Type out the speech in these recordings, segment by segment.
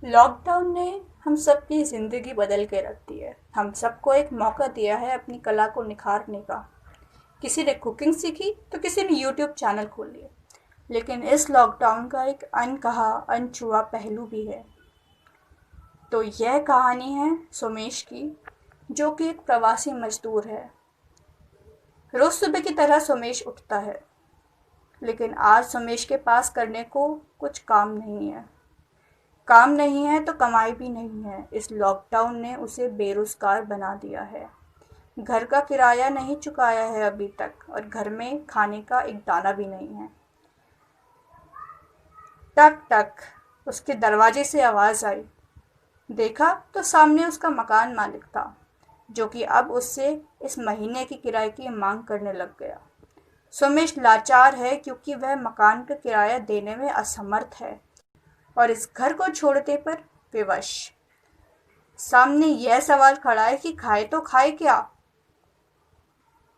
Lockdown ने हम सबकी ज़िंदगी बदल के रख दी है। हम सबको एक मौका दिया है अपनी कला को निखारने का। किसी ने कुकिंग सीखी तो किसी ने यूट्यूब चैनल खोल लिए। लेकिन इस लॉकडाउन का एक अनकहा अनछुआ पहलू भी है। तो यह कहानी है सोमेश की, जो कि एक प्रवासी मजदूर है। रोज़ सुबह की तरह सोमेश उठता है, लेकिन आज सोमेश के पास करने को कुछ काम नहीं है। काम नहीं है तो कमाई भी नहीं है। इस लॉकडाउन ने उसे बेरोजगार बना दिया है। घर का किराया नहीं चुकाया है अभी तक, और घर में खाने का एक दाना भी नहीं है। टक टक, उसके दरवाजे से आवाज़ आई। देखा तो सामने उसका मकान मालिक था, जो कि अब उससे इस महीने की किराए की मांग करने लग गया। सोमेश लाचार है क्योंकि वह मकान का किराया देने में असमर्थ है और इस घर को छोड़ने पर विवश। सामने यह सवाल खड़ा है कि खाए तो खाए क्या।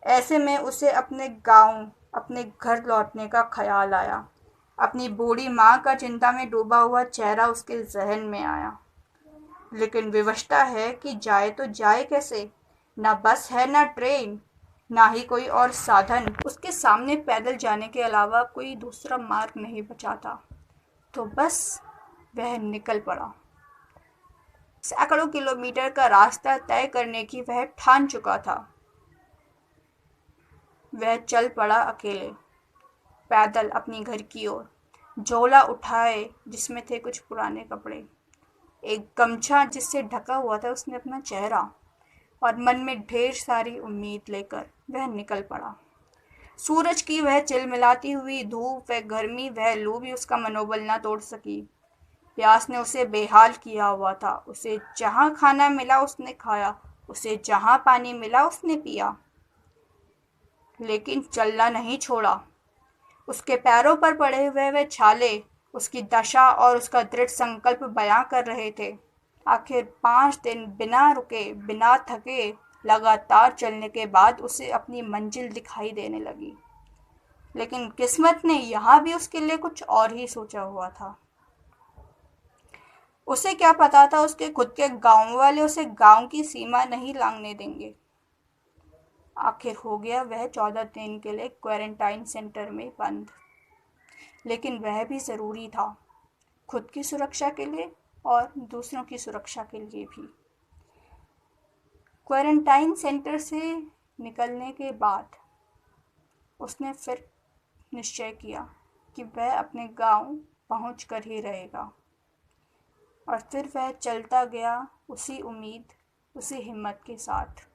ऐसे में उसे अपने गांव, अपने घर लौटने का ख्याल आया। अपनी बूढ़ी माँ का चिंता में डूबा हुआ चेहरा उसके जहन में आया। लेकिन विवशता है कि जाए तो जाए कैसे। ना बस है, ना ट्रेन, ना ही कोई और साधन। उसके सामने पैदल जाने के अलावा कोई दूसरा मार्ग नहीं बचा था। तो बस वह निकल पड़ा। सैकड़ों किलोमीटर का रास्ता तय करने की वह ठान चुका था। वह चल पड़ा अकेले, पैदल अपनी घर की ओर, झोला उठाए जिसमें थे कुछ पुराने कपड़े, एक गमछा जिससे ढका हुआ था उसने अपना चेहरा, और मन में ढेर सारी उम्मीद लेकर वह निकल पड़ा। सूरज की वह चिलमिलाती हुई धूप, वह गर्मी, वह लू भी उसका मनोबल न तोड़ सकी। प्यास ने उसे बेहाल किया हुआ था। उसे जहाँ खाना मिला उसने खाया, उसे जहाँ पानी मिला उसने पिया, लेकिन चलना नहीं छोड़ा। उसके पैरों पर पड़े हुए वे छाले उसकी दशा और उसका दृढ़ संकल्प बयां कर रहे थे। आखिर 5 दिन बिना रुके, बिना थके, लगातार चलने के बाद उसे अपनी मंजिल दिखाई देने लगी। लेकिन किस्मत ने यहाँ भी उसके लिए कुछ और ही सोचा हुआ था। उसे क्या पता था उसके खुद के गांव वाले उसे गांव की सीमा नहीं लांघने देंगे। आखिर हो गया वह 14 दिन के लिए क्वारंटाइन सेंटर में बंद। लेकिन वह भी ज़रूरी था, खुद की सुरक्षा के लिए और दूसरों की सुरक्षा के लिए भी। क्वारंटाइन सेंटर से निकलने के बाद उसने फिर निश्चय किया कि वह अपने गांव पहुंच कर ही रहेगा। और फिर वह चलता गया उसी उम्मीद, उसी हिम्मत के साथ।